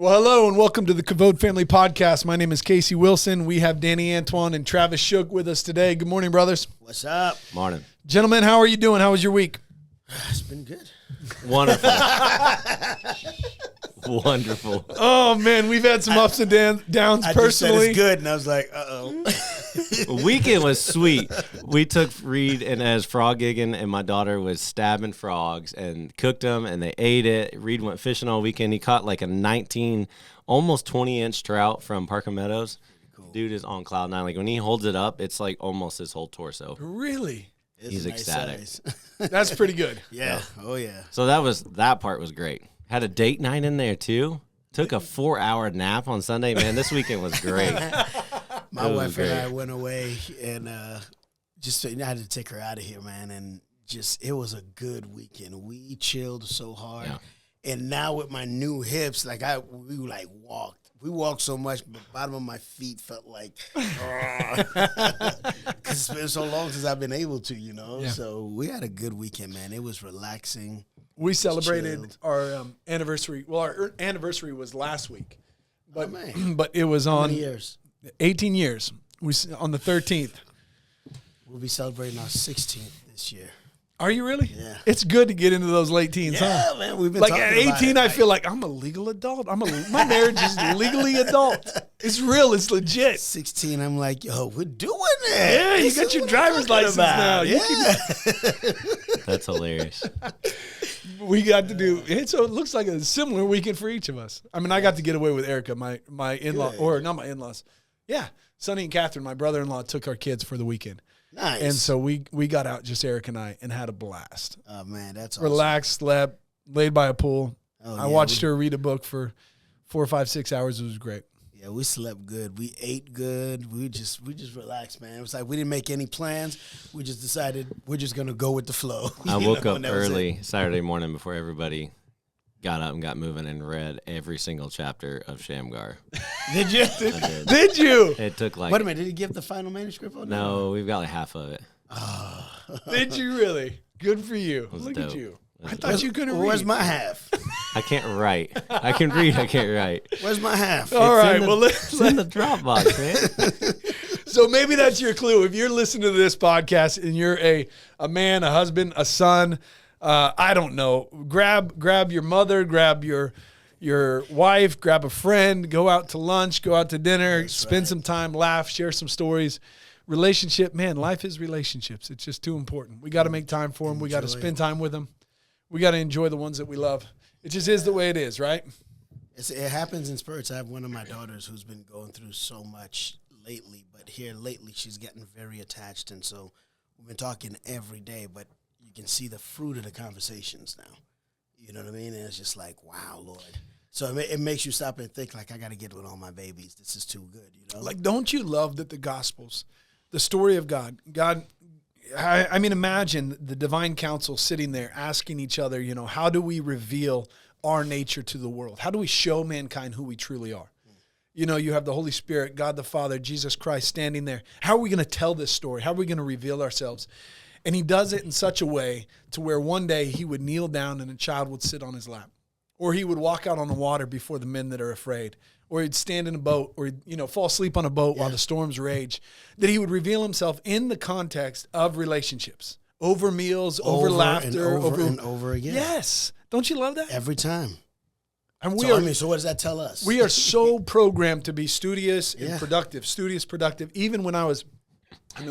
Well, hello and welcome to the KAVOD Family Podcast. My name is Casey Wilson. We have Danny Antoine and Travis Shook with us today. Good morning, brothers. What's up? Morning. Gentlemen, how are you doing? How was your week? It's been good. Wonderful. Wonderful. Oh, man, we've had some ups and downs I personally. just said it's good, and I was like, uh-oh. Weekend was sweet. We took Reed and as frog gigging, and my daughter was stabbing frogs and cooked them, and they ate it. Reed went fishing all weekend. He caught like a 19, almost 20-inch trout from Parker Meadows. Cool. Dude is on cloud nine. Like when he holds it up, it's like almost his whole torso. Really? He's ecstatic. That's pretty good. Yeah. Oh, yeah. So that part was great. Had a date night in there too. Took a 4-hour nap on Sunday. Man, this weekend was great. My wife and I went away, and I had to take her out of here, man. And it was a good weekend. We chilled so hard. Yeah. And now with my new hips, we walked. We walked so much, the bottom of my feet felt like, because it's been so long since I've been able to, Yeah. So we had a good weekend, man. It was relaxing. We celebrated our anniversary. Well, our anniversary was last week, but but it was on 18 years. On the 13th. We'll be celebrating our 16th this year. Are you really? Yeah. It's good to get into those late teens, huh? Yeah, man. We've been like talking at about 18, it, I feel like I'm a legal adult. My marriage is legally adult. It's real. It's legit. 16, I'm like, yo, we're doing it. Yeah, you got your driver's license now. Yeah. That's hilarious. We got to do it, so it looks like a similar weekend for each of us. I mean, I got to get away with Erica, my in-law, or not my in-laws. Yeah, Sonny and Catherine, my brother-in-law, took our kids for the weekend. Nice. And so we got out, just Eric and I, and had a blast. Oh, man, that's awesome. Relaxed, slept, laid by a pool. Oh, I watched her read a book for 4, 5, 6 hours. It was great. Yeah, we slept good. We ate good. We just relaxed, man. It was like we didn't make any plans. We just decided we're just going to go with the flow. I woke up early Saturday morning before everybody got up and got moving and read every single chapter of Shamgar. Did you? Did you? It took like... Wait a minute. Did he give the final manuscript on that? No, we've got like half of it. Did you really? Good for you. Look dope. at you. I thought you couldn't read. Where's my half? I can't write. I can read. I can't write. Where's my half? All right. It's in the Dropbox, man. So maybe that's your clue. If you're listening to this podcast and you're a man, a husband, a son, I don't know, grab your mother, grab your wife, grab a friend, go out to lunch, go out to dinner, spend some time, laugh, share some stories. Relationship, man, life is relationships. It's just too important. We got to make time for them. We got to spend time with them. We got to enjoy the ones that we love. It just is the way it is, right? It happens in spurts. I have one of my daughters who's been going through so much lately, but here lately she's getting very attached, and so we've been talking every day, but you can see the fruit of the conversations now. You know what I mean? And it's just like, wow, Lord. So it makes you stop and think, like, I got to get with all my babies. This is too good, you know? Like, don't you love that the Gospels, the story of God, I mean, imagine the divine council sitting there asking each other, how do we reveal our nature to the world? How do we show mankind who we truly are? You have the Holy Spirit, God the Father, Jesus Christ standing there. How are we going to tell this story? How are we going to reveal ourselves? And he does it in such a way to where one day he would kneel down and a child would sit on his lap. Or he would walk out on the water before the men that are afraid. Or he'd stand in a boat, or fall asleep on a boat while the storms rage. That he would reveal himself in the context of relationships. Over meals, over laughter. And over again. Yes. Don't you love that? Every time. And so what does that tell us? We are so programmed to be studious and productive. Studious, productive. Even when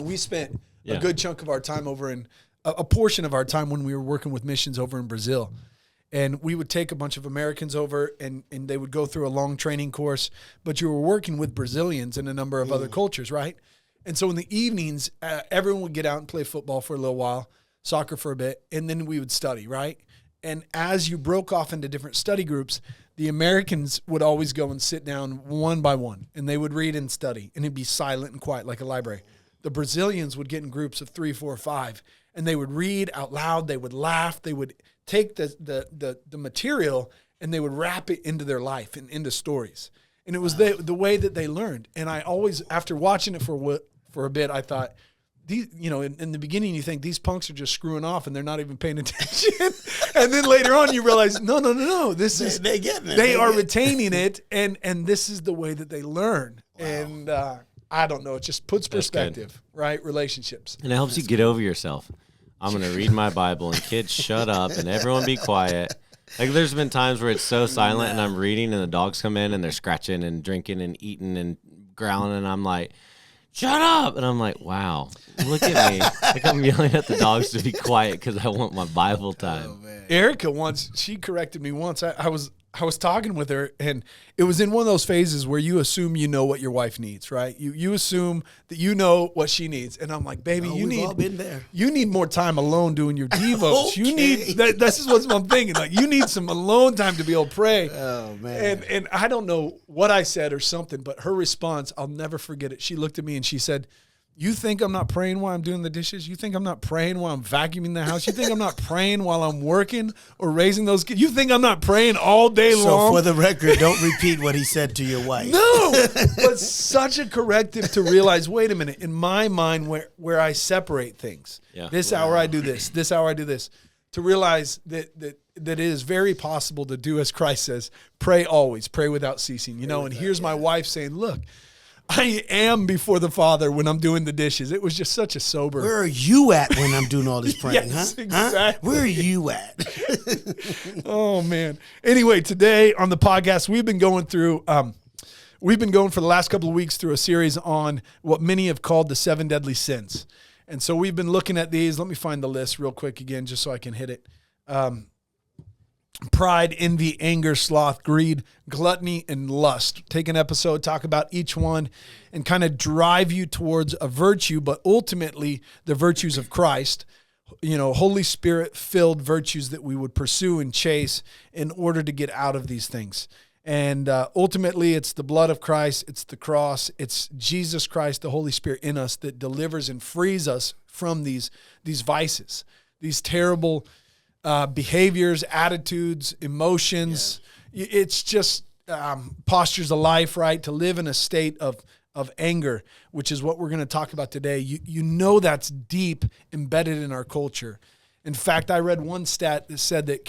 we spent a good chunk of our time over in, a portion of our time when we were working with missions over in Brazil. And we would take a bunch of Americans over, and they would go through a long training course. But you were working with Brazilians and a number of other cultures, right? And so in the evenings, everyone would get out and play football for a little while, soccer for a bit, and then we would study, right? And as you broke off into different study groups, the Americans would always go and sit down one by one, and they would read and study, and it'd be silent and quiet like a library. The Brazilians would get in groups of 3, 4, 5, and they would read out loud. They would laugh. They would take the material and they would wrap it into their life and into stories. And it was the way that they learned. And I always, after watching it for a bit, I thought, these, in the beginning you think these punks are just screwing off and they're not even paying attention. And then later on you realize, no. They are retaining it. And this is the way that they learn. Wow. And I don't know. It just puts perspective, right? Relationships. And it helps you get over yourself. I'm going to read my Bible and kids shut up and everyone be quiet. Like there's been times where it's so silent and I'm reading and the dogs come in and they're scratching and drinking and eating and growling and I'm like, shut up. And I'm like, wow, look at me. Like I'm yelling at the dogs to be quiet because I want my Bible time. Oh, Erica she corrected me once. I was talking with her, and it was in one of those phases where you assume you know what your wife needs, right? You assume that you know what she needs, and I'm like, baby, we've all been there. You need more time alone doing your devos. Okay. You need this is what I'm thinking. Like you need some alone time to be able to pray. Oh man! And I don't know what I said or something, but her response, I'll never forget it. She looked at me and she said, "You think I'm not praying while I'm doing the dishes? You think I'm not praying while I'm vacuuming the house? You think I'm not praying while I'm working or raising those kids? You think I'm not praying all day long?" So for the record, don't repeat what he said to your wife. No, but such a corrective to realize, wait a minute, in my mind where I separate things, this hour I do this hour I do this, to realize that it is very possible to do as Christ says, pray always, pray without ceasing. And here's my wife saying, look, I am before the Father when I'm doing the dishes. It was just such a sober. Where are you at when I'm doing all this praying, yes, huh? Exactly. Where are you at? Oh, man. Anyway, today on the podcast, we've been going for the last couple of weeks through a series on what many have called the 7 deadly sins. And so we've been looking at these. Let me find the list real quick again just so I can hit it. Pride, envy, anger, sloth, greed, gluttony, and lust. Take an episode, talk about each one, and kind of drive you towards a virtue, but ultimately the virtues of Christ, Holy Spirit-filled virtues that we would pursue and chase in order to get out of these things. And ultimately, it's the blood of Christ, it's the cross, it's Jesus Christ, the Holy Spirit in us that delivers and frees us from these vices, these terrible behaviors, attitudes, emotions. Yeah. It's just postures of life, right? To live in a state of anger, which is what we're going to talk about today. You know that's deep embedded in our culture. In fact, I read one stat that said that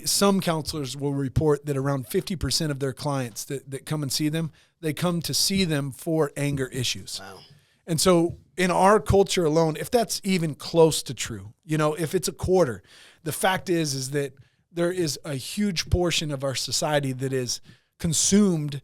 some counselors will report that around 50% of their clients that come and see them, they come to see them for anger issues. Wow. And so in our culture alone, if that's even close to true, if it's a quarter, the fact is that there is a huge portion of our society that is consumed,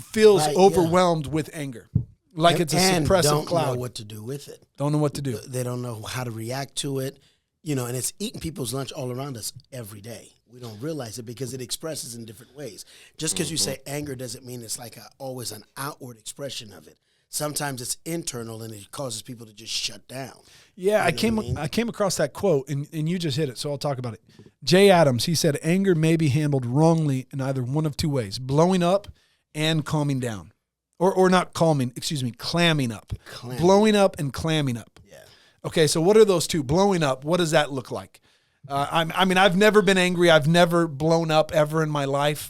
feels overwhelmed with anger. Like it's a suppressive cloud. Don't know what to do with it. Don't know what to do. They don't know how to react to it. And it's eating people's lunch all around us every day. We don't realize it because it expresses in different ways. Just because you say anger doesn't mean it's like always an outward expression of it. Sometimes it's internal and it causes people to just shut down. Yeah, I came across that quote and you just hit it, so I'll talk about it. Jay Adams, he said, anger may be handled wrongly in either one of two ways, blowing up and calming down. Or not calming, clamming up. Blowing up and clamming up. Yeah. Okay, so what are those two? Blowing up, what does that look like? I've never been angry. I've never blown up ever in my life.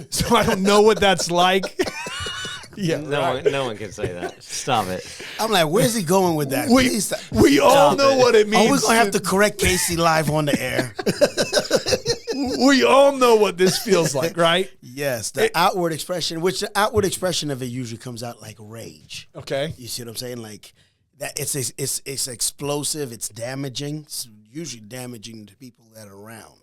So I don't know what that's like. Yeah, no one can say that. Stop it. I'm like, where's he going with that? We all know what it means. Are we going to have to correct Casey live on the air? We all know what this feels like, right? Yes, the outward expression, which the outward expression of it usually comes out like rage. Okay. You see what I'm saying? Like that, it's explosive, it's damaging. It's usually damaging to people that are around.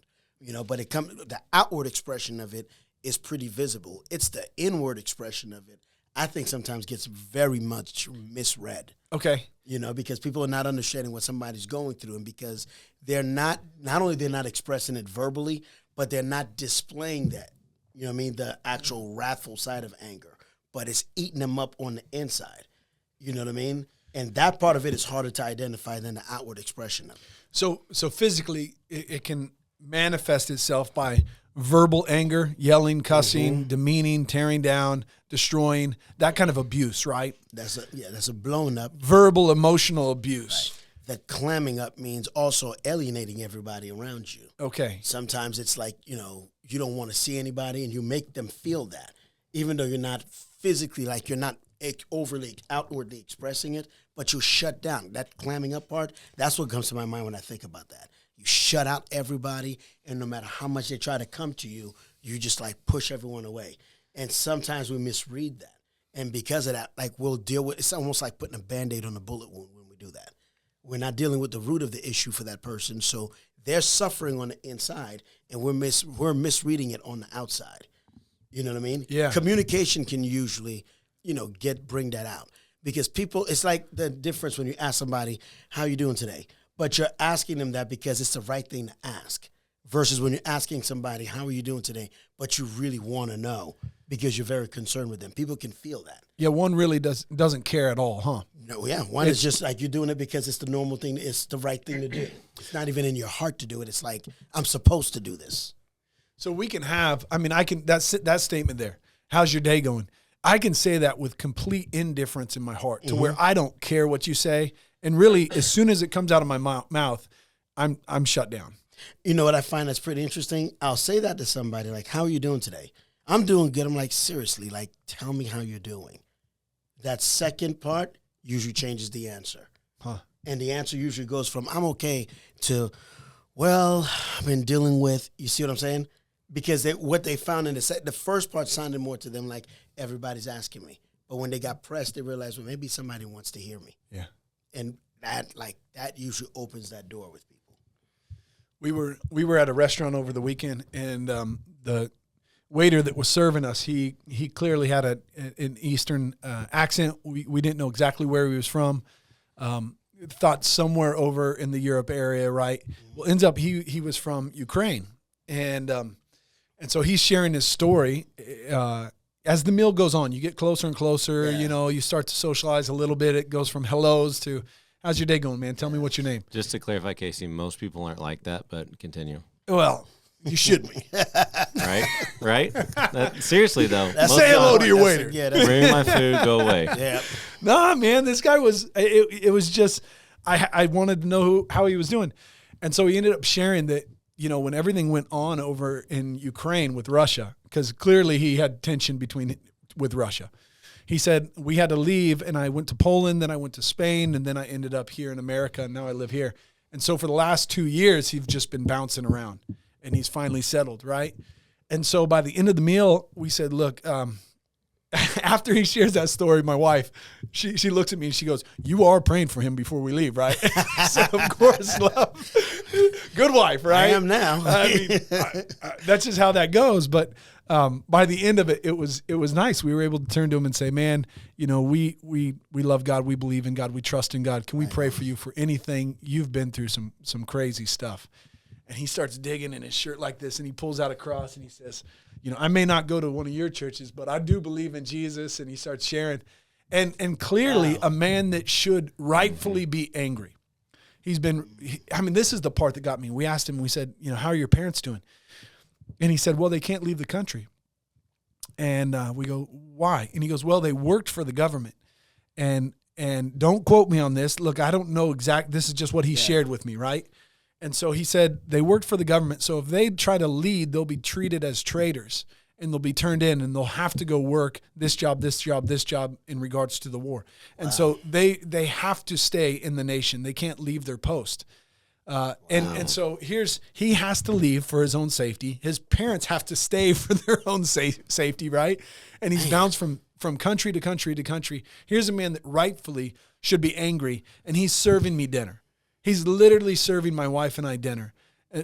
But the outward expression of it is pretty visible. It's the inward expression of it, I think, sometimes gets very much misread. Okay. Because people are not understanding what somebody's going through, and because they're not only they're not expressing it verbally, but they're not displaying that. The actual wrathful side of anger, but it's eating them up on the inside. You know what I mean? And that part of it is harder to identify than the outward expression of it. So physically, it can manifest itself by verbal anger, yelling, cussing, demeaning, tearing down, destroying, that kind of abuse, right? That's a blown up. Verbal, emotional abuse. Right. That clamming up means also alienating everybody around you. Okay. Sometimes it's like, you don't want to see anybody and you make them feel that. Even though you're not physically, like you're not overly outwardly expressing it, but you shut down. That clamming up part, that's what comes to my mind when I think about that. You shut out everybody, and no matter how much they try to come to you, you just like push everyone away. And sometimes we misread that. And because of that, like we'll deal with, it's almost like putting a Band-Aid on a bullet wound when we do that. We're not dealing with the root of the issue for that person. So they're suffering on the inside, and we're misreading it on the outside. You know what I mean? Yeah. Communication can usually, bring that out. Because people, it's like the difference when you ask somebody, how you doing today? But you're asking them that because it's the right thing to ask. Versus when you're asking somebody, how are you doing today? But you really want to know because you're very concerned with them. People can feel that. Yeah, one really doesn't care at all, huh? No, yeah. One is just like you're doing it because it's the normal thing. It's the right thing to do. It's not even in your heart to do it. It's like, I'm supposed to do this. So we can have, that statement there, how's your day going? I can say that with complete indifference in my heart to where I don't care what you say. And really, as soon as it comes out of my mouth, I'm shut down. You know what I find that's pretty interesting? I'll say that to somebody, like, how are you doing today? I'm doing good. I'm like, seriously, like, tell me how you're doing. That second part usually changes the answer. Huh. And the answer usually goes from, I'm okay, to, well, I've been dealing with, you see what I'm saying? Because what they found in the first part sounded more to them like everybody's asking me. But when they got pressed, they realized, well, maybe somebody wants to hear me. Yeah. And that usually opens that door with people. We were at a restaurant over the weekend, and the waiter that was serving us, he clearly had an Eastern accent. We didn't know exactly where he was from. Thought somewhere over in the Europe area, right? Well, ends up he was from Ukraine, and so he's sharing his story. As the meal goes on, you get closer and closer. Yeah. You start to socialize a little bit. It goes from hellos to, how's your day going, man? Tell me what's your name. Just to clarify, Casey, most people aren't like that, but continue. Well, you should be. Right? Seriously, though. Say hello to your waiter. Bring my food, go away. Yeah. Nah, man, this guy was, it was just, I wanted to know how he was doing. And so he ended up sharing that, when everything went on over in Ukraine with Russia, because clearly he had tension with Russia. He said, we had to leave, and I went to Poland, then I went to Spain, and then I ended up here in America, and now I live here. And so for the last 2 years, he's just been bouncing around, and he's finally settled, right? And so by the end of the meal, we said, look, after he shares that story, my wife, she looks at me and she goes, you are praying for him before we leave, right? So, of course, love. Good wife, right? I am now. That's just how that goes. But by the end of it, it was nice. We were able to turn to him and say, man, we love God. We believe in God. We trust in God. Can we pray for you for anything? You've been through some crazy stuff. And he starts digging in his shirt like this, and he pulls out a cross, and he says, I may not go to one of your churches, but I do believe in Jesus. And he starts sharing. And clearly a man that should rightfully be angry. This is the part that got me. We asked him, we said, how are your parents doing? And he said, well, they can't leave the country. And we go, why? And he goes, well, they worked for the government. And don't quote me on this. Look, I don't know this is just what he shared with me, right? And so he said they worked for the government. So if they try to lead, they'll be treated as traitors, and they'll be turned in, and they'll have to go work this job in regards to the war. And so they have to stay in the nation. They can't leave their post. And so he has to leave for his own safety. His parents have to stay for their own safety, right? And he's bounced from country to country to country. Here's a man that rightfully should be angry, and he's serving me dinner. He's literally serving my wife and I dinner,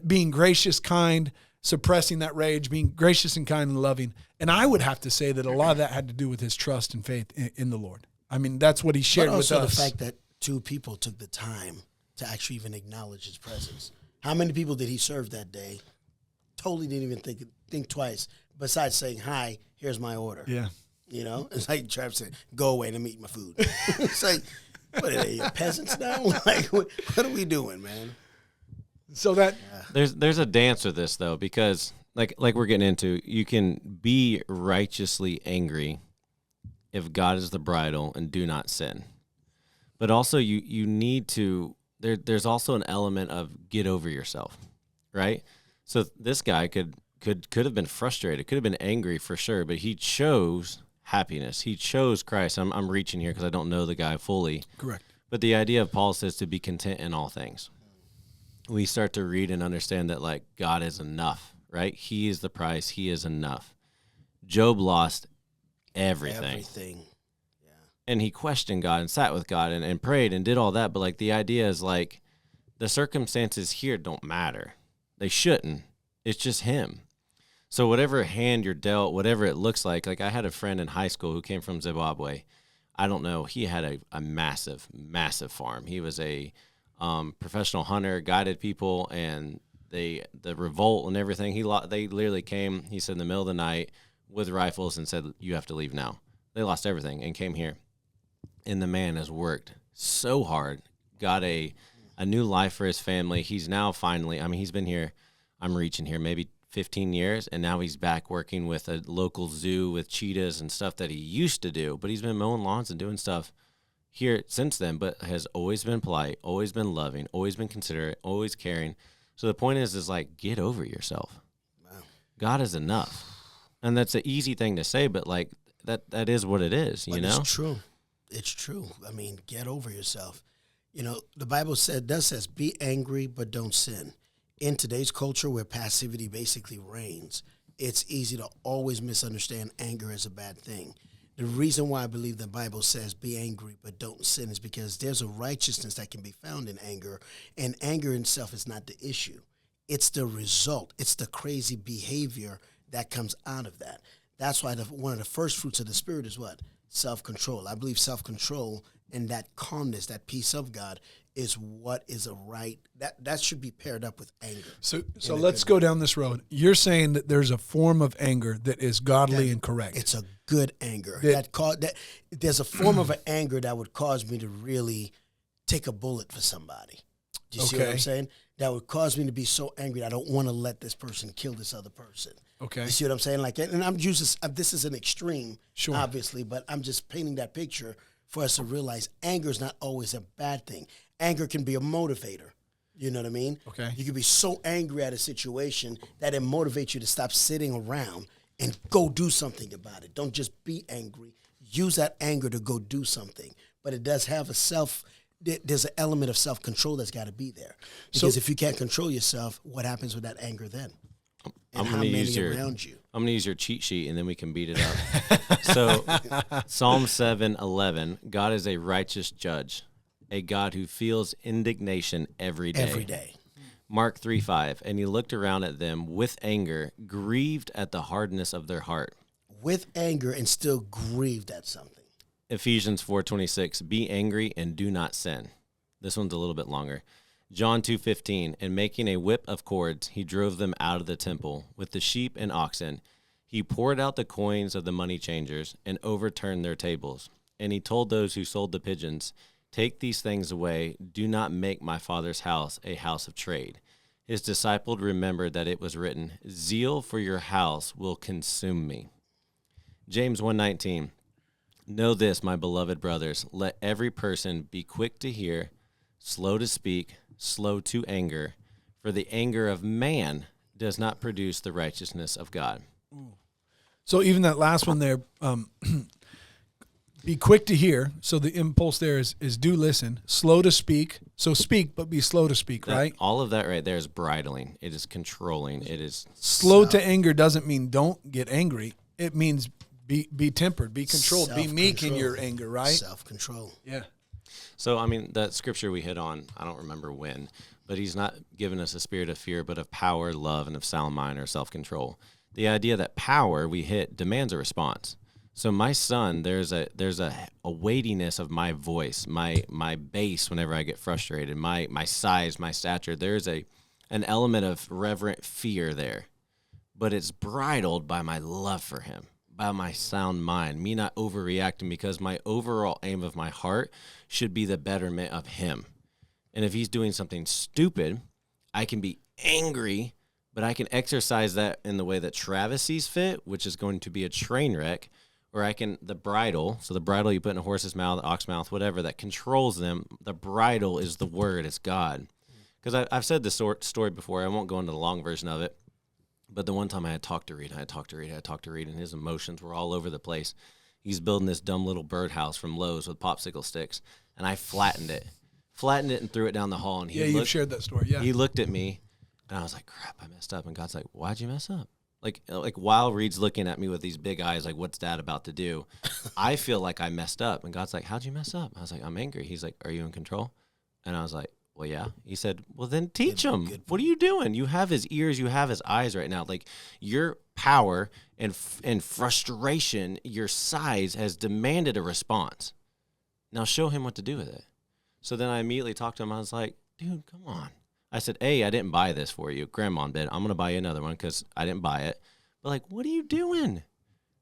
being gracious, kind, suppressing that rage, being gracious and kind and loving. And I would have to say that a lot of that had to do with his trust and faith in the Lord. I mean, that's what he shared with us. But also the fact that two people took the time to actually even acknowledge his presence. How many people did he serve that day? Totally didn't even think twice, besides saying, hi, here's my order. Yeah. It's like Travis said, go away and I'm eating my food. It's like, what are they, peasants now? Like, what are we doing, man? So that there's a dance with this though, because like we're getting into, you can be righteously angry if God is the bridle and do not sin. But also you need to there's also an element of get over yourself, right? So this guy could have been frustrated, could have been angry for sure, but he chose happiness. He chose Christ. I'm reaching here because I don't know the guy fully. Correct. But the idea of Paul says to be content in all things. We start to read and understand that, like, God is enough, right? He is the price. He is enough. Job lost everything. Yeah. And he questioned God and sat with God and prayed and did all that. But, like, the idea is, like, the circumstances here don't matter. They shouldn't. It's just him. So whatever hand you're dealt, whatever it looks like I had a friend in high school who came from Zimbabwe. I don't know. He had a massive, massive farm. He was a professional hunter, guided people, and the revolt and everything. They literally came, he said, in the middle of the night with rifles and said, you have to leave now. They lost everything and came here. And the man has worked so hard, got a new life for his family. He's now finally, he's been here, I'm reaching here, maybe 15 years, and now he's back working with a local zoo with cheetahs and stuff that he used to do, but he's been mowing lawns and doing stuff here since then, but has always been polite, always been loving, always been considerate, always caring. So the point is like, get over yourself. Wow. God is enough. And that's an easy thing to say, but like that is what it is, you know? It's true. It's true. Get over yourself. The Bible says, be angry, but don't sin. In today's culture where passivity basically reigns, it's easy to always misunderstand anger as a bad thing. The reason why I believe the Bible says be angry but don't sin is because there's a righteousness that can be found in anger, and anger itself is not the issue. It's the result. It's the crazy behavior that comes out of that. That's why one of the first fruits of the Spirit is what? Self-control. I believe self-control and that calmness, that peace of God, is what is a right, that should be paired up with anger. So let's go down this road. You're saying that there's a form of anger that is godly and correct. It's a good anger. There's a form of an anger that would cause me to really take a bullet for somebody. Do you see what I'm saying? That would cause me to be so angry that I don't want to let this person kill this other person. Okay. You see what I'm saying? And this is an extreme, obviously, but I'm just painting that picture for us to realize anger is not always a bad thing. Anger can be a motivator. You know what I mean? Okay. You can be so angry at a situation that it motivates you to stop sitting around and go do something about it. Don't just be angry. Use that anger to go do something. But it does have there's an element of self-control that's got to be there. Because if you can't control yourself, what happens with that anger then? And how many around you? I'm going to use your cheat sheet, and then we can beat it up. So Psalm 7:11, God is a righteous judge, a God who feels indignation every day. Every day. Mark 3:5, and he looked around at them with anger, grieved at the hardness of their heart. With anger and still grieved at something. Ephesians 4:26, be angry and do not sin. This one's a little bit longer. John 2:15, and making a whip of cords, he drove them out of the temple with the sheep and oxen. He poured out the coins of the money changers and overturned their tables. And he told those who sold the pigeons, take these things away. Do not make my Father's house a house of trade. His disciples remembered that it was written, zeal for your house will consume me. James 1:19, know this, my beloved brothers, let every person be quick to hear, slow to speak, slow to anger, for the anger of man does not produce the righteousness of God. So even that last one there, be quick to hear. So the impulse there is do listen, slow to speak. So speak, but be slow to speak, right? All of that right there is bridling. It is controlling. It is slow to anger doesn't mean don't get angry. It means be tempered, be controlled, be meek in your anger, right? Self-control. Yeah. So, that scripture we hit on, I don't remember when, but he's not given us a spirit of fear, but of power, love, and of sound mind or self-control. The idea that power we hit demands a response. So my son, there's a weightiness of my voice, my bass whenever I get frustrated, my size, my stature. There's an element of reverent fear there, but it's bridled by my love for him, by my sound mind, me not overreacting, because my overall aim of my heart should be the betterment of him. And if he's doing something stupid, I can be angry, but I can exercise that in the way that Travis sees fit, which is going to be a train wreck, or I can, the bridle, so the bridle you put in a horse's mouth, ox mouth, whatever, that controls them, the bridle is the word, it's God. Because I've said this story before, I won't go into the long version of it, but the one time I had talked to Reed, and his emotions were all over the place. He's building this dumb little birdhouse from Lowe's with popsicle sticks, and I flattened it and threw it down the hall. And you've shared that story. Yeah, he looked at me, and I was like, "Crap, I messed up." And God's like, "Why'd you mess up?" Like while Reed's looking at me with these big eyes, like, "What's Dad about to do?" I feel like I messed up, and God's like, "How'd you mess up?" I was like, "I'm angry." He's like, "Are you in control?" And I was like, "Well, yeah." He said, "Well, then teach him. What are you doing? You have his ears, you have his eyes right now. Like, your power and frustration, your size has demanded a response. Now show him what to do with it." So then I immediately talked to him. I was like, "Dude, come on." I said, "I didn't buy this for you. Grandma did. I'm going to buy you another one because I didn't buy it. But, like, what are you doing?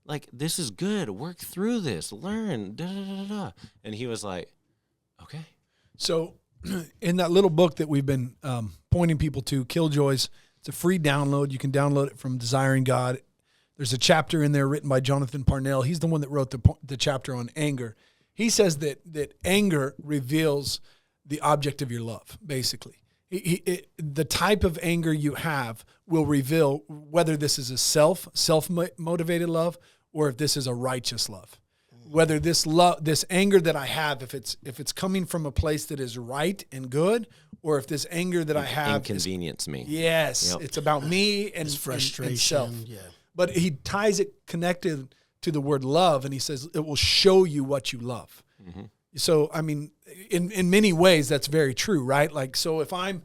Like, this is good. Work through this. Learn. Da, da, da, da, da." And he was like, "Okay." So in that little book that we've been pointing people to, Killjoys, it's a free download. You can download it from Desiring God. There's a chapter in there written by Jonathan Parnell. He's the one that wrote the chapter on anger. He says that anger reveals the object of your love, basically. The type of anger you have will reveal whether this is a self-motivated love or if this is a righteous love. Whether this anger that I have, if it's coming from a place that is right and good, or if this anger that I have inconvenience me. Yes, Yep. It's about me and it's frustration. and self. Yeah. But he ties it connected to the word love, and he says it will show you what you love. Mm-hmm. So, I mean, in many ways, that's very true, right? Like, so if I'm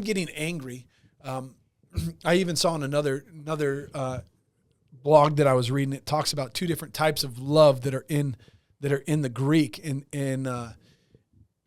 getting angry, I even saw in another blog that I was reading, it talks about two different types of love that are in the Greek in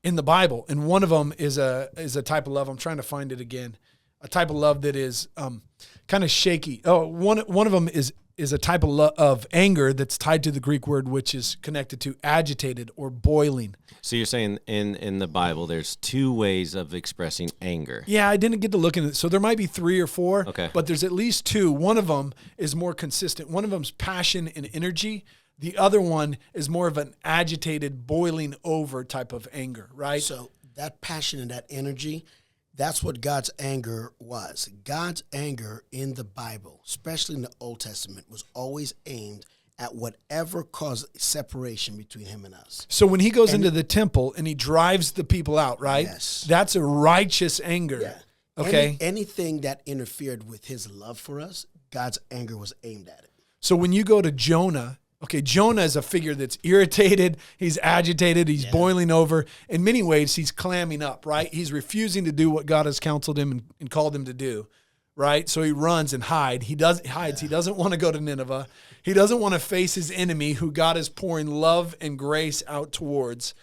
the Bible, and one of them is a type of love. I'm trying to find it again. A type of love that is kind of shaky. Oh, one of them is a type of anger that's tied to the Greek word, which is connected to agitated or boiling. So you're saying in the Bible, there's two ways of expressing anger. Yeah, I didn't get to look at it. So there might be 3 or 4, okay, but there's at least 2. One of them is more consistent. One of them's passion and energy. The other one is more of an agitated, boiling over type of anger, right? So that passion and that energy, that's what God's anger was. God's anger in the Bible, especially in the Old Testament, was always aimed at whatever caused separation between him and us. So when he goes into the temple and he drives the people out, right? Yes. That's a righteous anger. Yeah. Okay. Anything that interfered with his love for us, God's anger was aimed at it. So when you go to Jonah, okay, Jonah is a figure that's irritated, he's agitated, he's boiling over. In many ways, he's clamming up, right? He's refusing to do what God has counseled him and called him to do, right? So he runs and hides. He doesn't want to go to Nineveh. He doesn't want to face his enemy who God is pouring love and grace out towards,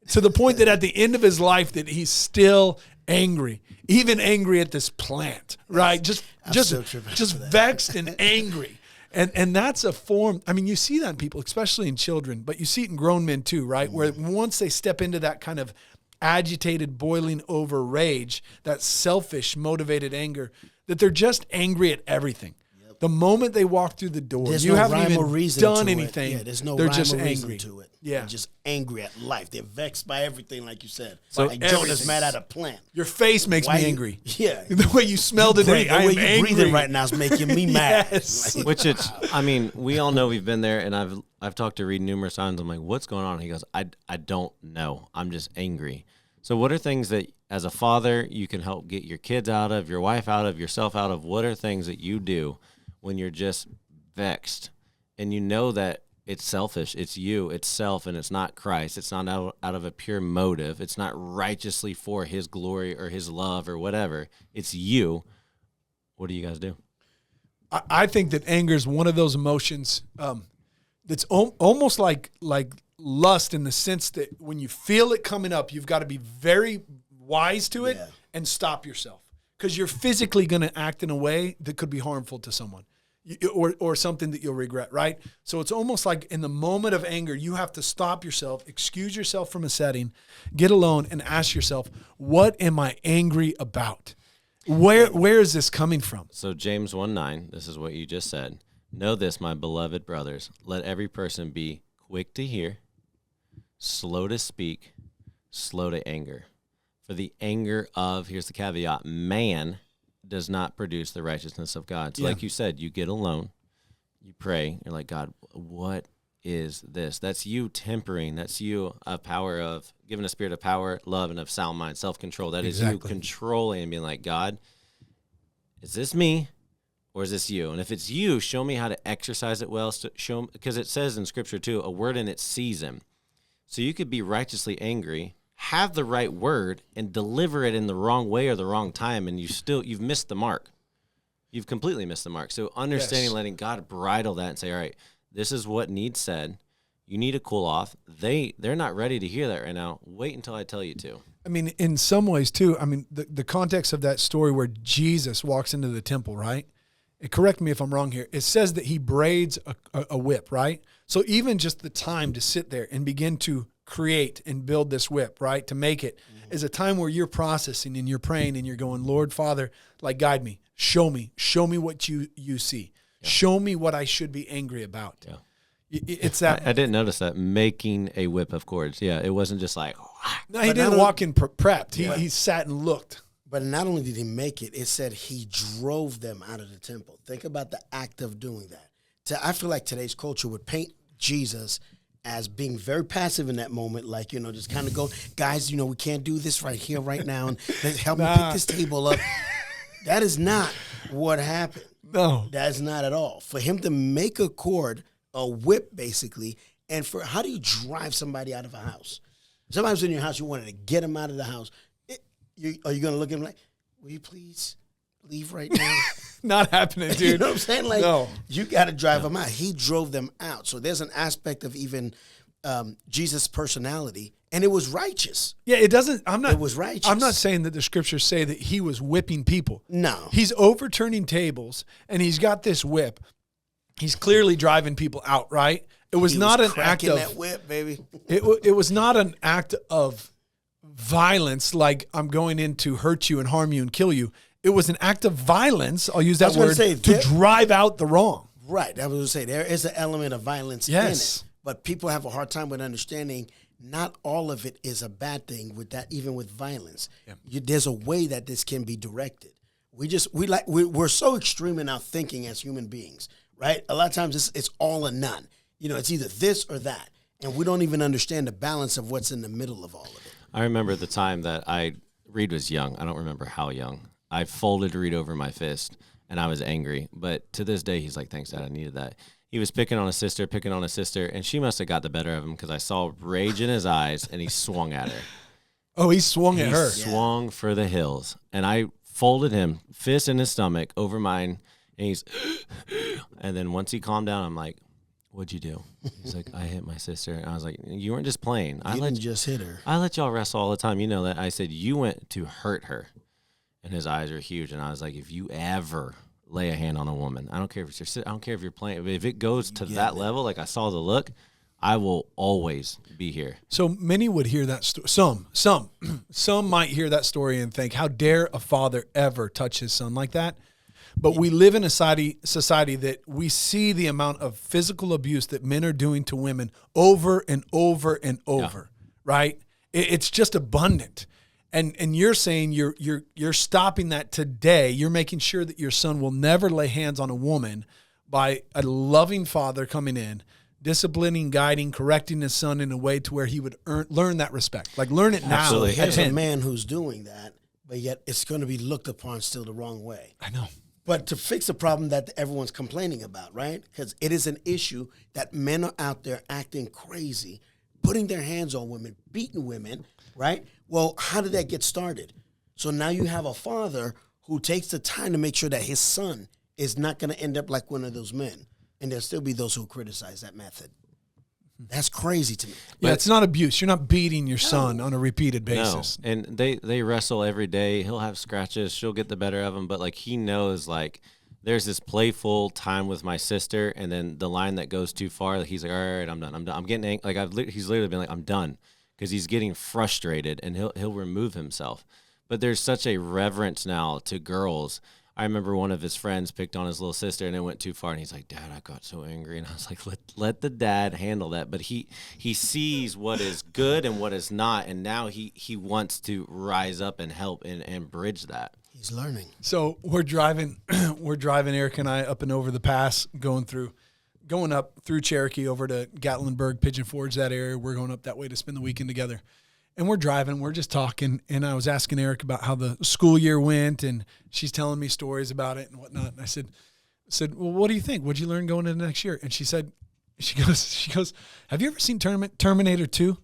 to the point that at the end of his life that he's still angry, even angry at this plant, right? Just vexed and angry. And that's a form, I mean, you see that in people, especially in children, but you see it in grown men too, right? Where once they step into that kind of agitated, boiling over rage, that selfish, motivated anger, that they're just angry at everything. Yep. The moment they walk through the door, there's you no haven't rhyme even or reason done to anything. It. Yeah, there's no they're rhyme just or reason angry to it. Yeah. They're just angry at life. They're vexed by everything, like you said. So like Jonah's mad at a plant. Your face makes me angry. Yeah. The way you smell today, The I way am you're angry. breathing right now is making me mad. Yes. Like, Which it's, I mean, we all know we've been there, and I've talked to Reed numerous times. I'm like, "What's going on?" He goes, I don't know. I'm just angry." So what are things that, as a father, you can help get your kids out of, your wife out of, yourself out of? What are things that you do when you're just vexed and you know that it's selfish, it's you, it's self, and it's not Christ, it's not out of a pure motive, it's not righteously for his glory or his love or whatever, it's you? What do you guys do? I think that anger is one of those emotions that's almost like lust, in the sense that when you feel it coming up, you've got to be very wise to it and stop yourself, because you're physically going to act in a way that could be harmful to someone or something that you'll regret, right? So it's almost like in the moment of anger, you have to stop yourself, excuse yourself from a setting, get alone and ask yourself, what am I angry about? Where is this coming from? So James 1:9, this is what you just said. "Know this, my beloved brothers, let every person be quick to hear, slow to speak, slow to anger. For the anger of," here's the caveat, "man does not produce the righteousness of God." So like you said, you get alone, you pray, you're like, "God, what is this. That's you tempering. That's you a power of giving a spirit of power, love, and of sound mind, self-control. That is you controlling and being like, God, is this me or is this you? And if it's you, show me how to exercise it well. Show, because it says in Scripture too, a word in its season. So you could be righteously angry, have the right word, and deliver it in the wrong way or the wrong time, and you've missed the mark. You've completely missed the mark. So understanding, letting God bridle that and say, all right, this is what needs said. You need to cool off. They're not ready to hear that right now. Wait until I tell you to. I mean, in some ways too, I mean, the context of that story where Jesus walks into the temple, right? Correct me if I'm wrong here. It says that he braids a whip, right? So even just the time to sit there and begin to create and build this whip, right, to make it, is a time where you're processing and you're praying and you're going, Lord, Father, like, guide me, show me what you see. Yeah. Show me what I should be angry about. Yeah. It's that. I didn't notice that, making a whip of cords. Yeah, it wasn't just like. No, he didn't walk in prepped. He sat and looked. But not only did he make it, it said he drove them out of the temple. Think about the act of doing that. I feel like today's culture would paint Jesus as being very passive in that moment, like, just kind of go, guys, we can't do this right here, right now, and help me pick this table up. That is not what happened. No. That's not at all. For him to make a cord, a whip, basically, and how do you drive somebody out of a house? Somebody's in your house, you wanted to get them out of the house. Are you going to look at him like, will you please leave right now? Not happening, dude. You know what I'm saying? Like, no. You got to drive them out. He drove them out. So there's an aspect of even Jesus' personality, and it was righteous. Yeah, it was righteous. I'm not saying that the scriptures say that he was whipping people. No. He's overturning tables, and he's got this whip. He's clearly driving people out, right? It was not an act of that whip, baby. It was not an act of violence, like I'm going in to hurt you and harm you and kill you. It was an act of violence, I'll use that word, to drive out the wrong. Right. I was going to say, there is an element of violence in it. But people have a hard time with understanding not all of it is a bad thing with that, even with violence. Yeah. There's a way that this can be directed. We're so extreme in our thinking as human beings, right? A lot of times it's all or none. It's either this or that. And we don't even understand the balance of what's in the middle of all of it. I remember the time that Reed was young. I don't remember how young. I folded Reed over my fist, and I was angry. But to this day, he's like, thanks, Dad, I needed that. He was picking on a sister, and she must have got the better of him because I saw rage in his eyes, and he swung at her. Oh, he swung at her. He swung for the hills. And I folded him, fist in his stomach, over mine, and and then once he calmed down, I'm like, what'd you do? He's like, I hit my sister. And I was like, you weren't just playing. You didn't just hit her. I let y'all wrestle all the time. You know that. I said, you went to hurt her. And his eyes are huge. And I was like, if you ever lay a hand on a woman, I don't care if it's your sister, I don't care if you're playing. If it goes to that level, like I saw the look, I will always be here. So many would hear that story. Some might hear that story and think, how dare a father ever touch his son like that? But we live in a society that we see the amount of physical abuse that men are doing to women over and over and over, right? It's just abundant. And you're saying you're stopping that today. You're making sure that your son will never lay hands on a woman by a loving father coming in, disciplining, guiding, correcting his son in a way to where he would learn that respect. Like, learn it now. Absolutely. Here's a man who's doing that, but yet it's going to be looked upon still the wrong way. I know. But to fix a problem that everyone's complaining about, right? Because it is an issue that men are out there acting crazy, putting their hands on women, beating women, right? Well, how did that get started? So now you have a father who takes the time to make sure that his son is not going to end up like one of those men. And there'll still be those who criticize that method. That's crazy to me. Yeah, it's not abuse. You're not beating your son on a repeated basis. No. And they wrestle every day. He'll have scratches. She'll get the better of him. But, like, he knows, like, there's this playful time with my sister, and then the line that goes too far, he's like, all right, I'm done. I'm getting angry. Like, he's literally been like, I'm done, because he's getting frustrated, and he'll remove himself. But there's such a reverence now to girls. I remember one of his friends picked on his little sister, and it went too far, and he's like, Dad, I got so angry. And I was like, let the dad handle that. But he sees what is good and what is not, and now he wants to rise up and help and bridge that. He's learning. So we're driving Eric and I up and over the pass, going through going up through Cherokee over to Gatlinburg, Pigeon Forge, that area. We're going up that way to spend the weekend together. And we're driving, we're just talking, and I was asking Eric about how the school year went, and she's telling me stories about it and whatnot. And I said, well, what do you think? What'd you learn going into next year? And she goes, have you ever seen Terminator 2?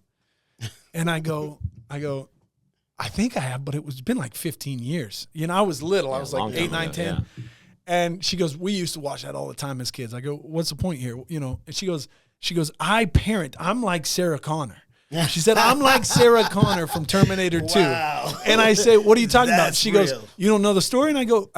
And I go, I think I have, but it's been like 15 years. You know, I was little. I was like 8, 9, 10. Yeah. And she goes, we used to watch that all the time as kids. I go, what's the point here? You know, and she goes, I'm like Sarah Connor. She said, I'm like Sarah Connor from Terminator 2. Wow. And I say, what are you talking about? She real. goes, you don't know the story? And I go,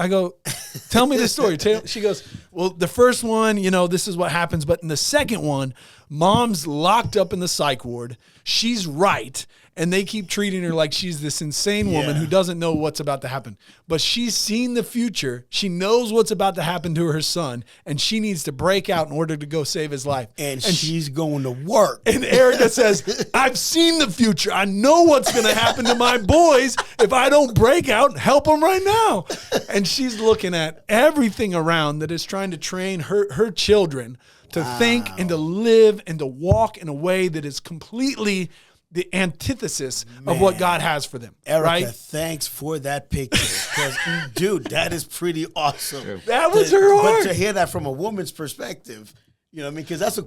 tell me the story. She goes, well, the first one, you know, this is what happens. But in the second one, mom's locked up in the psych ward. She's right. And they keep treating her like she's this insane woman who doesn't know what's about to happen. But she's seen the future. She knows what's about to happen to her son. And she needs to break out in order to go save his life. And she's going to work. And Erica says, I've seen the future. I know what's going to happen to my boys if I don't break out and help them right now. And she's looking at everything around that is trying to train her children to think and to live and to walk in a way that is completely the antithesis of what God has for them. Erica, right? thanks for that picture. Because, dude, that is pretty awesome. That was her heart. But to hear that from a woman's perspective, you know what I mean? Because that's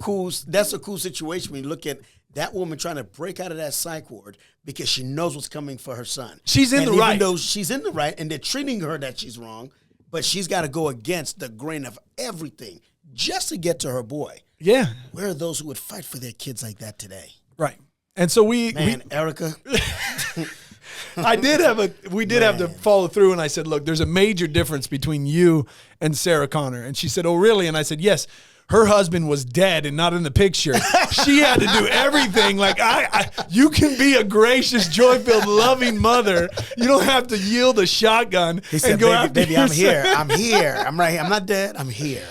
a cool situation when you look at that woman trying to break out of that psych ward because she knows what's coming for her son. She's in the right. Even though she's in the right and they're treating her that she's wrong, but she's got to go against the grain of everything just to get to her boy. Yeah. Where are those who would fight for their kids like that today? Right. And so Erica. we did have to follow through, and I said, look, there's a major difference between you and Sarah Connor. And she said, oh, really? And I said, yes. Her husband was dead and not in the picture. She had to do everything. Like you can be a gracious, joy-filled, loving mother. You don't have to yield a shotgun and go after baby, I'm here. I'm here. I'm right here. I'm not dead. I'm here.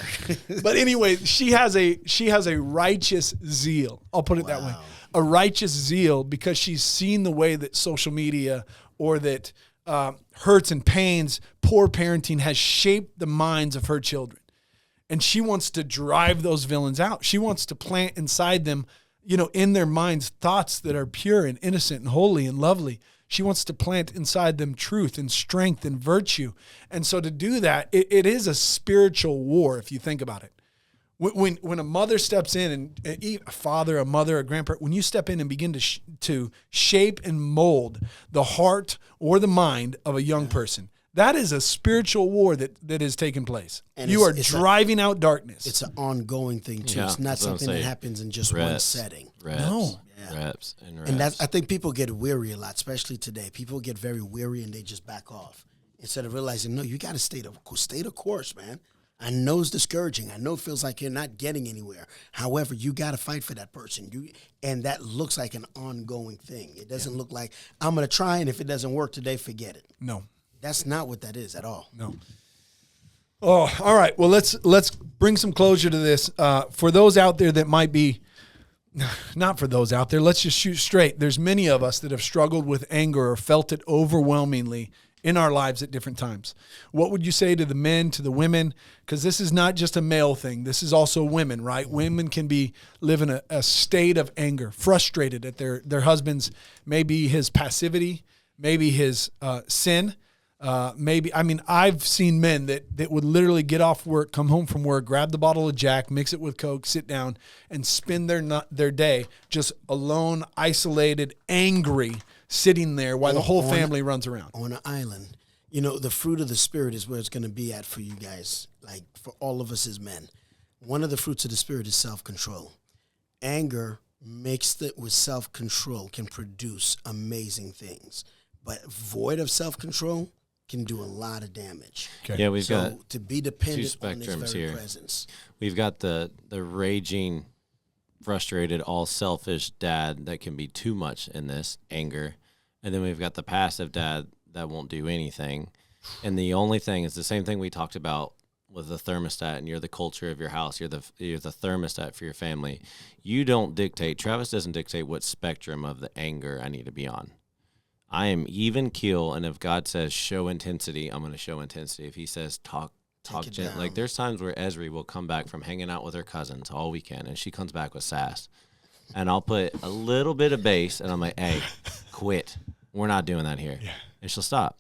But anyway, she has a righteous zeal. I'll put it that way. A righteous zeal because she's seen the way that social media or that hurts and pains, poor parenting has shaped the minds of her children. And she wants to drive those villains out. She wants to plant inside them, you know, in their minds, thoughts that are pure and innocent and holy and lovely. She wants to plant inside them truth and strength and virtue. And so to do that, it is a spiritual war, if you think about it. When a mother steps in, and a father, a mother, a grandparent, when you step in and begin to shape and mold the heart or the mind of a young person, that is a spiritual war that is taking place. And you are driving out darkness. It's an ongoing thing, too. Yeah, it's not something that happens in just one setting. Reps and that's, I think people get weary a lot, especially today. People get very weary and they just back off instead of realizing, no, you got to stay the course, man. I know it's discouraging. I know it feels like you're not getting anywhere. However, you got to fight for that person. And that looks like an ongoing thing. It doesn't look like, I'm going to try, and if it doesn't work today, forget it. No. That's not what that is at all. No. Oh, all right. Well, let's bring some closure to this. For those out there that might be, not for those out there, let's just shoot straight. There's many of us that have struggled with anger or felt it overwhelmingly in our lives at different times. What would you say to the men, to the women? Because this is not just a male thing. This is also women, right? Women can live in a state of anger, frustrated at their husband's, maybe his passivity, maybe his sin. I've seen men that would literally get off work, come home from work, grab the bottle of Jack, mix it with Coke, sit down, and spend their day just alone, isolated, angry, sitting there while the whole family runs around. On an island. You know, the fruit of the Spirit is where it's going to be at for you guys, like for all of us as men. One of the fruits of the Spirit is self-control. Anger mixed with self-control can produce amazing things. But void of self-control can do a lot of damage. Okay. Yeah, we've got to be dependent two spectrums on this very here. presence. We've got the raging, frustrated, all selfish dad that can be too much in this anger. And then we've got the passive dad that won't do anything. And the only thing is the same thing we talked about with the thermostat, and you're the culture of your house. You're the thermostat for your family. You don't dictate. Travis doesn't dictate what spectrum of the anger I need to be on. I am even keel, and if God says show intensity, I'm going to show intensity. If he says talk talk gently. Like there's times where Esri will come back from hanging out with her cousins all weekend, and she comes back with sass. And I'll put a little bit of bass, and I'm like, hey, quit. We're not doing that here. Yeah. And she'll stop.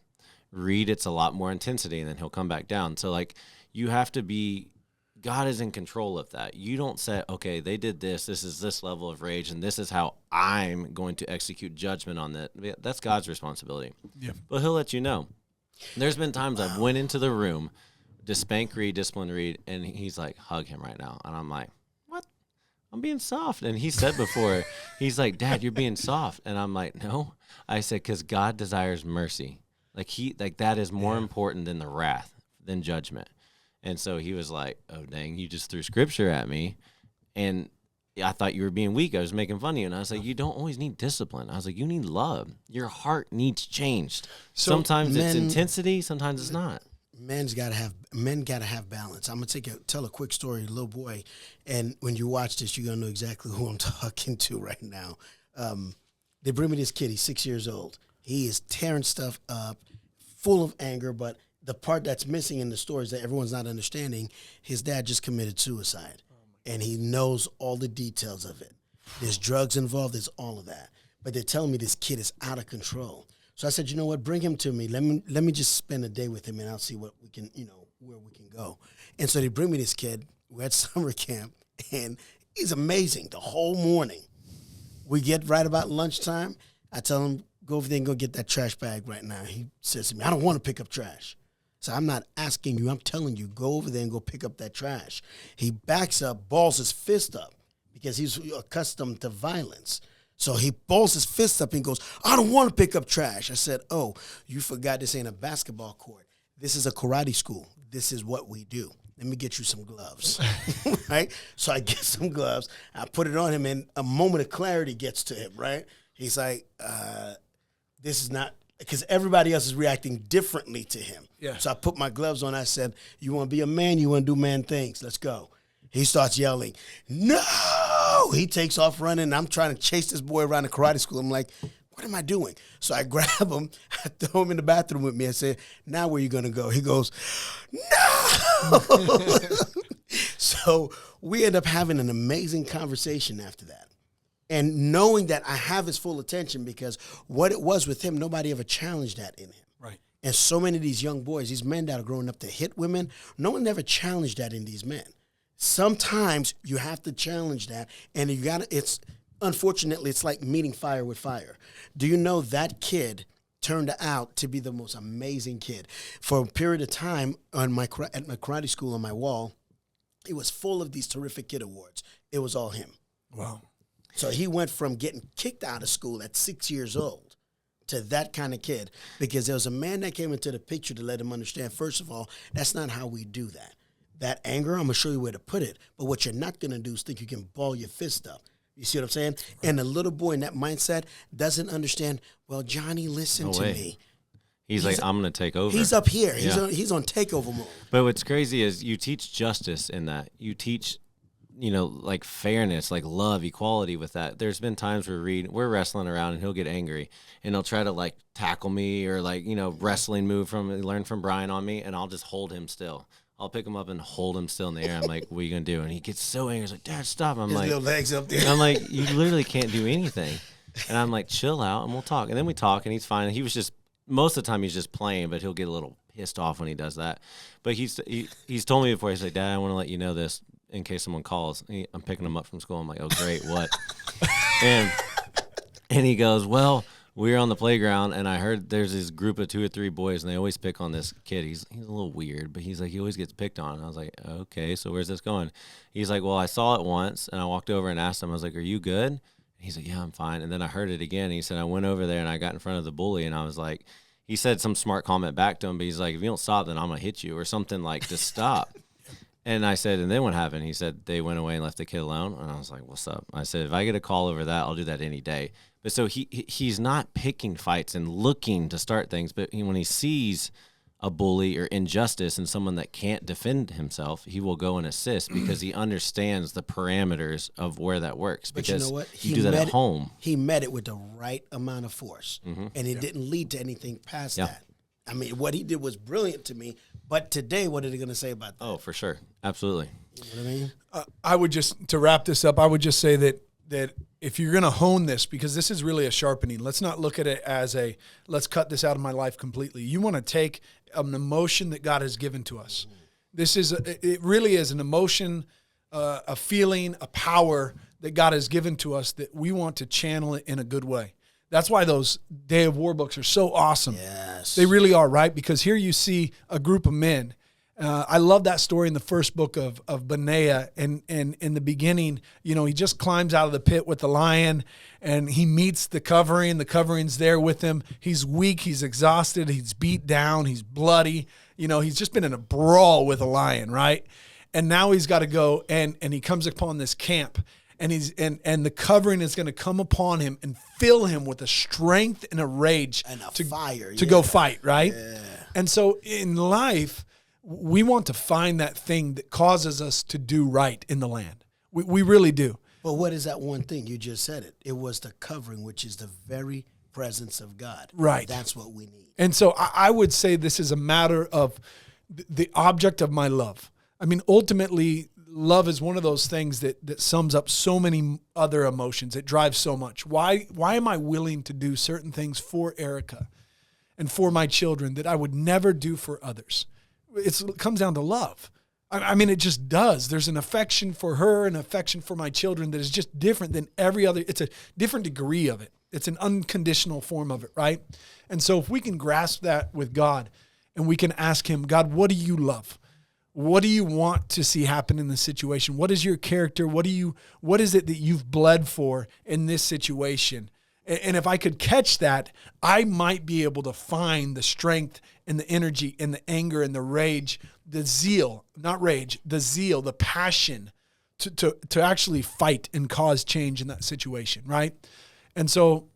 Reed, it's a lot more intensity, and then he'll come back down. So, like, you have to be – God is in control of that. You don't say, okay, they did this. This is this level of rage, and this is how I'm going to execute judgment on that. That's God's responsibility. Yeah. But he'll let you know. There's been times I've went into the room to spank Reed, discipline Reed, and he's like, hug him right now. And I'm like, what? I'm being soft. And he said before, he's like, Dad, you're being soft. And I'm like, no. I said, because God desires mercy. Like that is more important than the wrath, than judgment. And so he was like, oh, dang, you just threw scripture at me. And I thought you were being weak. I was making fun of you. And I was like, you don't always need discipline. I was like, you need love. Your heart needs changed. So sometimes it's intensity. Sometimes it's not. Men gotta have balance. I'm gonna tell a quick story. A little boy, and when you watch this, you're gonna know exactly who I'm talking to right now. They bring me this kid. He's 6 years old. He is tearing stuff up, full of anger. But the part that's missing in the story is that everyone's not understanding. His dad just committed suicide, and he knows all the details of it. There's drugs involved. There's all of that. But they're telling me this kid is out of control. So I said, you know what? Bring him to me. Let me just spend a day with him, and I'll see what we can, where we can go. And so they bring me this kid. We're at summer camp, and he's amazing the whole morning. We get right about lunchtime. I tell him, go over there and go get that trash bag right now. He says to me, I don't want to pick up trash. So I'm not asking you. I'm telling you, go over there and go pick up that trash. He backs up, balls his fist up because he's accustomed to violence. So he balls his fist up and goes, I don't want to pick up trash. I said, oh, you forgot this ain't a basketball court. This is a karate school. This is what we do. Let me get you some gloves, right? So I get some gloves. I put it on him, and a moment of clarity gets to him, right? He's like, this is not, because everybody else is reacting differently to him. Yeah. So I put my gloves on. I said, you want to be a man? You want to do man things? Let's go. He starts yelling, no! He takes off running. I'm trying to chase this boy around the karate school. I'm like, what am I doing? So I grab him. I throw him in the bathroom with me. I said, now where you going to go? He goes, no! So we end up having an amazing conversation after that. And knowing that I have his full attention, because what it was with him, nobody ever challenged that in him. Right. And so many of these young boys, these men that are growing up to hit women, no one ever challenged that in these men. Sometimes you have to challenge that, and unfortunately, it's like meeting fire with fire. Do you know that kid turned out to be the most amazing kid? For a period of time at my karate school on my wall, it was full of these terrific kid awards. It was all him. Wow. So he went from getting kicked out of school at 6 years old to that kind of kid, because there was a man that came into the picture to let him understand, first of all, that's not how we do that. That anger, I'm going to show you where to put it. But what you're not going to do is think you can ball your fist up. You see what I'm saying? Right. And the little boy in that mindset doesn't understand, well, Johnny, listen to me. He's like, I'm going to take over. He's up here. He's on takeover mode. But what's crazy is you teach justice in that. You teach, like fairness, like love, equality with that. There's been times where we're wrestling around and he'll get angry and he'll try to like tackle me or like, wrestling move learn from Brian on me, and I'll just hold him still. I'll pick him up and hold him still in the air. I'm like, what are you going to do? And he gets so angry. He's like, Dad, stop. I'm his like, little legs up there. I'm like, you literally can't do anything. And I'm like, chill out and we'll talk. And then we talk and he's fine. He was just, most of the time he's just playing, but he'll get a little pissed off when he does that. But he's told me before, he's like, Dad, I want to let you know this in case someone calls. I'm picking him up from school. I'm like, oh, great, what? and he goes, well, we were on the playground, and I heard there's this group of 2 or 3 boys, and they always pick on this kid. He's a little weird, but he's like, he always gets picked on. And I was like, okay, so where's this going? He's like, well, I saw it once, and I walked over and asked him. I was like, are you good? And he's like, yeah, I'm fine. And then I heard it again. And he said, I went over there, and I got in front of the bully, and I was like, he said some smart comment back to him, but he's like, if you don't stop, then I'm going to hit you or something, like, just stop. And I said, and then what happened? He said, they went away and left the kid alone. And I was like, what's up? I said, if I get a call over that, I'll do that any day. But so he's not picking fights and looking to start things. But when he sees a bully or injustice and someone that can't defend himself, he will go and assist because he understands the parameters of where that works. But because you know what? You do that at home. He met it with the right amount of force. Mm-hmm. And it didn't lead to anything past that. I mean, what he did was brilliant to me. But today, what are they going to say about that? Oh, for sure. Absolutely. You know what I mean? I would just, to wrap this up, I would just say that if you're going to hone this, because this is really a sharpening, let's not look at it as let's cut this out of my life completely. You want to take an emotion that God has given to us. It really is an emotion, a feeling, a power that God has given to us that we want to channel it in a good way. That's why those Day of War books are so awesome. Yes. They really are, right? Because here you see a group of men. I love that story in the first book of Benaiah. And in the beginning, he just climbs out of the pit with the lion and he meets the covering. The covering's there with him. He's weak. He's exhausted. He's beat down. He's bloody. He's just been in a brawl with a lion, right? And now he's got to go and he comes upon this camp. And the covering is going to come upon him and fill him with a strength and a rage and fire to go fight, right? Yeah. And so in life, we want to find that thing that causes us to do right in the land. We really do. But what is that one thing? You just said it. It was the covering, which is the very presence of God. Right. That's what we need. And so I would say this is a matter of the object of my love. I mean, ultimately, love is one of those things that sums up so many other emotions. It drives so much. Why am I willing to do certain things for Erica and for my children that I would never do for others? It comes down to love. I mean, it just does. There's an affection for her, an affection for my children that is just different than every other. It's a different degree of it. It's an unconditional form of it, right? And so if we can grasp that with God and we can ask him, God, what do you love? What do you want to see happen in this situation? What is your character? What is it that you've bled for in this situation? And if I could catch that, I might be able to find the strength and the energy and the anger and the rage, the zeal, not rage, the zeal, the passion to actually fight and cause change in that situation, right? And so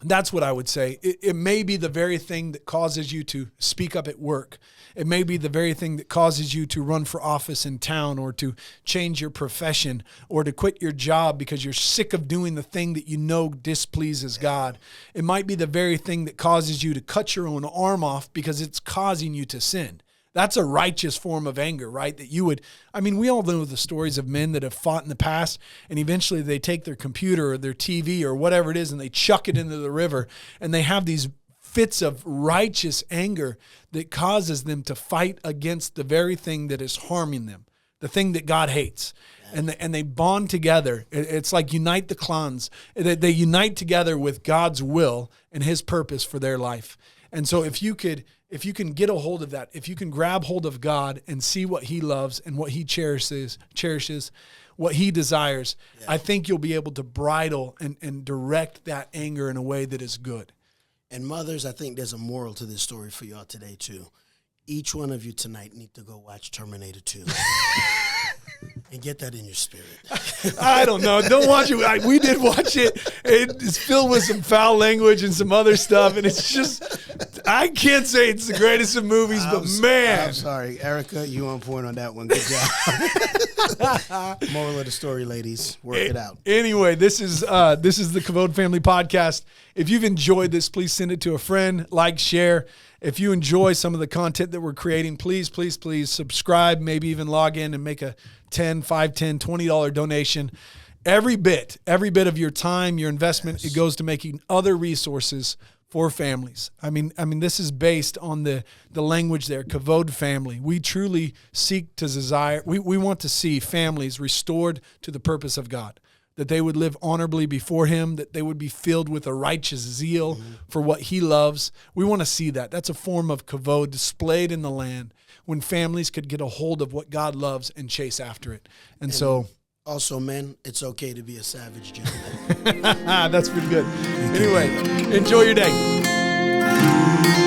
that's what I would say. It may be the very thing that causes you to speak up at work. It may be the very thing that causes you to run for office in town or to change your profession or to quit your job because you're sick of doing the thing that you know displeases God. It might be the very thing that causes you to cut your own arm off because it's causing you to sin. That's a righteous form of anger, right? We all know the stories of men that have fought in the past and eventually they take their computer or their TV or whatever it is and they chuck it into the river and they have these fits of righteous anger that causes them to fight against the very thing that is harming them, the thing that God hates. And they bond together. It's like unite the clans. They unite together with God's will and his purpose for their life. And so if you can get a hold of that, if you can grab hold of God and see what he loves and what he cherishes, what he desires, I think you'll be able to bridle and direct that anger in a way that is good. And mothers, I think there's a moral to this story for y'all today too. Each one of you tonight need to go watch Terminator 2. And get that in your spirit. I don't know. Don't watch it. We did watch it. It's filled with some foul language and some other stuff. And it's just, I can't say it's the greatest of movies, but man. I'm sorry. Erica, you on point on that one. Good job. Moral of the story, ladies. Work it out. Anyway, this is the KAVOD Family Podcast. If you've enjoyed this, please send it to a friend, like, share. If you enjoy some of the content that we're creating, please, please, please subscribe, maybe even log in and make a $10, $5, $10, $20 donation. Every bit of your time, your investment, it goes to making other resources for families. I mean, this is based on the language there, KAVOD Family. We truly seek to desire, we want to see families restored to the purpose of God, that they would live honorably before him, that they would be filled with a righteous zeal for what he loves. We want to see that. That's a form of kavod displayed in the land when families could get a hold of what God loves and chase after it. And so... Also, men, it's okay to be a savage gentleman. That's pretty good. Anyway, enjoy your day.